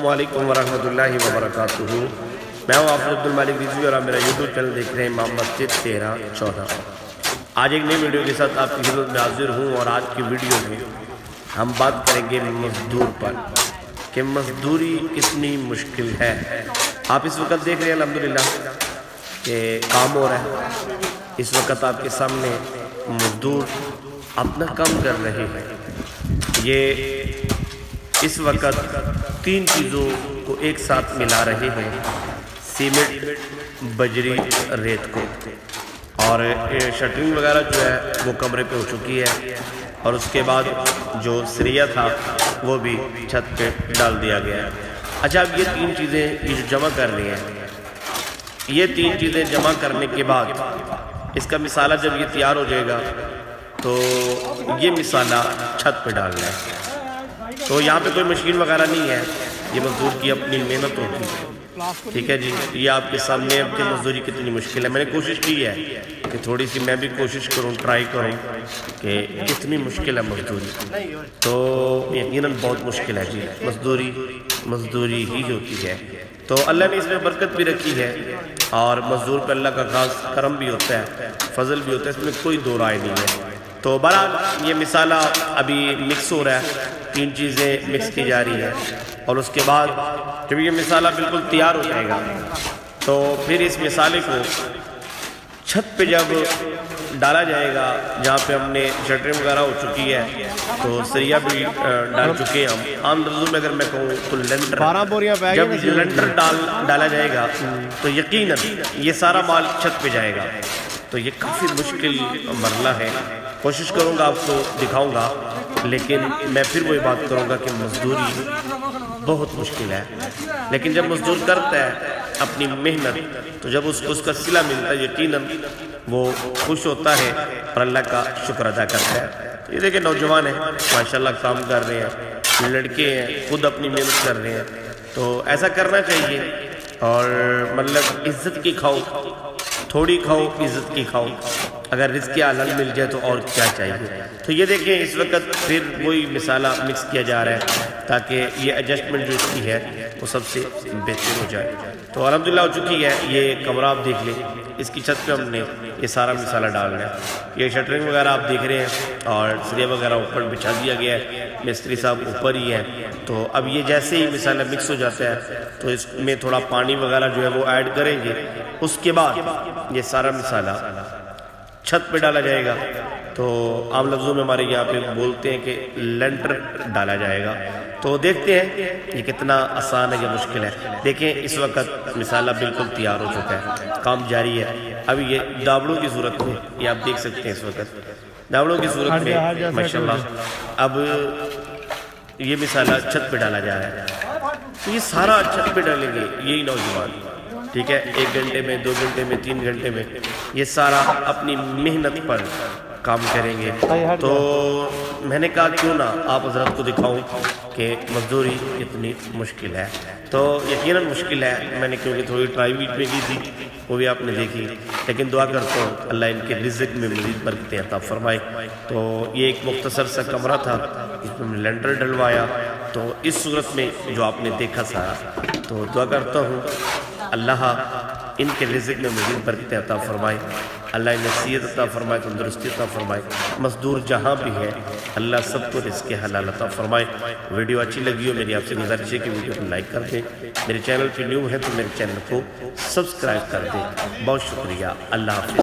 السلام علیکم ورحمۃ اللہ وبرکاتہ۔ میں ہوں حافظ عبدالمالک رضوی اور آپ میرا یوٹیوب چینل دیکھ رہے ہیں امام مسجد 1314۔ آج ایک نئی ویڈیو کے ساتھ آپ کی خدمت میں حاضر ہوں، اور آج کی ویڈیو میں ہم بات کریں گے مزدور پر کہ مزدوری کتنی مشکل ہے۔ آپ اس وقت دیکھ رہے ہیں الحمدللہ کہ کام ہو رہا ہے۔ اس وقت آپ کے سامنے مزدور اپنا کام کر رہے ہیں۔ یہ اس وقت تین چیزوں کو ایک ساتھ ملا رہے ہیں: سیمنٹ، بجری، ریت کو، اور شٹرنگ وغیرہ جو ہے وہ کمرے پہ ہو چکی ہے، اور اس کے بعد جو سریہ تھا وہ بھی چھت پہ ڈال دیا گیا ہے۔ اچھا، اب یہ تین چیزیں یہ جو جمع کر رہی ہیں، یہ تین چیزیں جمع کرنے کے بعد اس کا مسالہ جب یہ تیار ہو جائے گا تو یہ مسالہ چھت پہ ڈالنا ہے۔ تو یہاں پہ کوئی مشین وغیرہ نہیں ہے، یہ مزدور کی اپنی محنت ہوتی ہے۔ ٹھیک ہے جی، یہ آپ کے سامنے اب کہ مزدوری کتنی مشکل ہے۔ میں نے کوشش کی ہے کہ تھوڑی سی میں بھی کوشش کروں، ٹرائی کروں کہ کتنی مشکل ہے مزدوری۔ تو یقیناً بہت مشکل ہے جی، مزدوری ہی ہوتی ہے۔ تو اللہ نے اس میں برکت بھی رکھی ہے، اور مزدور پہ اللہ کا خاص کرم بھی ہوتا ہے، فضل بھی ہوتا ہے، اس میں کوئی دو رائے نہیں ہے۔ تو بہرحال یہ مسالہ ابھی مکس ہو رہا ہے، تین چیزیں مکس کی جا رہی ہیں، اور اس کے بعد جب یہ مسالہ بالکل تیار ہو جائے گا تو پھر اس مسالے کو چھت پہ جب ڈالا جائے گا، جہاں پہ ہم نے شٹرنگ وغیرہ ہو چکی ہے، تو سریہ بھی ڈال چکے ہیں ہم۔ عام لفظوں میں اگر میں کہوں تو لینٹر، جب لینٹر ڈالا جائے گا تو یقیناً یہ سارا مال چھت پہ جائے گا۔ تو یہ کافی مشکل مرحلہ ہے، کوشش کروں گا آپ کو دکھاؤں گا، لیکن میں پھر وہی بات کروں گا کہ مزدوری بہت مشکل ہے۔ لیکن جب مزدور کرتا ہے اپنی محنت تو جب اس کو اس کا صلہ ملتا ہے، یقیناً وہ خوش ہوتا ہے اور اللہ کا شکر ادا کرتا ہے۔ یہ دیکھیں نوجوان ہیں، ماشاءاللہ کام کر رہے ہیں، لڑکے ہیں، خود اپنی محنت کر رہے ہیں۔ تو ایسا کرنا چاہیے، اور مطلب عزت کی کھاؤ، تھوڑی کھاؤ، عزت کی کھاؤ۔ اگر رزق حلال مل جائے تو اور کیا چاہیے۔ تو یہ دیکھیں اس وقت پھر وہی مسالہ مکس کیا جا رہا ہے تاکہ یہ ایڈجسٹمنٹ جو اس کی ہے وہ سب سے بہتر ہو جائے۔ تو الحمدللہ ہو چکی ہے۔ یہ کمرہ آپ دیکھ لیں، اس کی چھت پہ ہم نے یہ سارا مسالہ ڈالنا ہے۔ یہ شٹرنگ وغیرہ آپ دیکھ رہے ہیں، اور سریہ وغیرہ اوپر بچھا دیا گیا ہے، مستری صاحب اوپر ہی ہیں۔ تو اب یہ جیسے ہی مسالہ مکس ہو جاتا ہے تو اس میں تھوڑا پانی وغیرہ جو ہے وہ ایڈ کریں گے، اس کے بعد یہ سارا مسالہ چھت پہ ڈالا جائے گا۔ تو عام لفظوں میں ہمارے یہاں پہ بولتے ہیں کہ لینٹر ڈالا جائے گا۔ تو دیکھتے ہیں یہ کتنا آسان ہے یا مشکل ہے۔ دیکھیں اس وقت مسالہ بالکل تیار ہو چکا ہے، کام جاری ہے۔ اب یہ داوڑوں کی صورت میں یہ آپ دیکھ سکتے ہیں، اس وقت داوڑوں کی صورت میں ماشاءاللہ اب یہ مسالہ چھت پہ ڈالا جا رہا ہے۔ تو یہ سارا چھت پہ ڈالیں گے یہی نوجوان، ٹھیک ہے، 1 گھنٹے میں، 2 گھنٹے میں، 3 گھنٹے میں یہ سارا اپنی محنت پر کام کریں گے۔ تو میں نے کہا کیوں نہ آپ حضرات کو دکھاؤں کہ مزدوری اتنی مشکل ہے۔ تو یقیناً مشکل ہے، میں نے کیونکہ تھوڑی ٹرائی بھی کی تھی، وہ بھی آپ نے دیکھی، لیکن دعا کرتا ہوں اللہ ان کے رزق میں مزید برکتیں عطا فرمائے۔ تو یہ ایک مختصر سا کمرہ تھا، اس میں لینٹر ڈلوایا۔ تو اس صورت میں جو آپ نے دیکھا سارا، تو دعا کرتا ہوں اللہ ان کے رزق میں مزید برکت عطا فرمائے، اللہ انہیں صحت عطا فرمائے، تندرستی عطا فرمائے۔ مزدور جہاں بھی ہے اللہ سب کو رزق حلال عطا فرمائے۔ ویڈیو اچھی لگی ہو میری آپ سے گزارش ہے کہ ویڈیو کو لائک کر دیں، میرے چینل پہ نیو ہے تو میرے چینل کو سبسکرائب کر دیں۔ بہت شکریہ، اللہ حافظ۔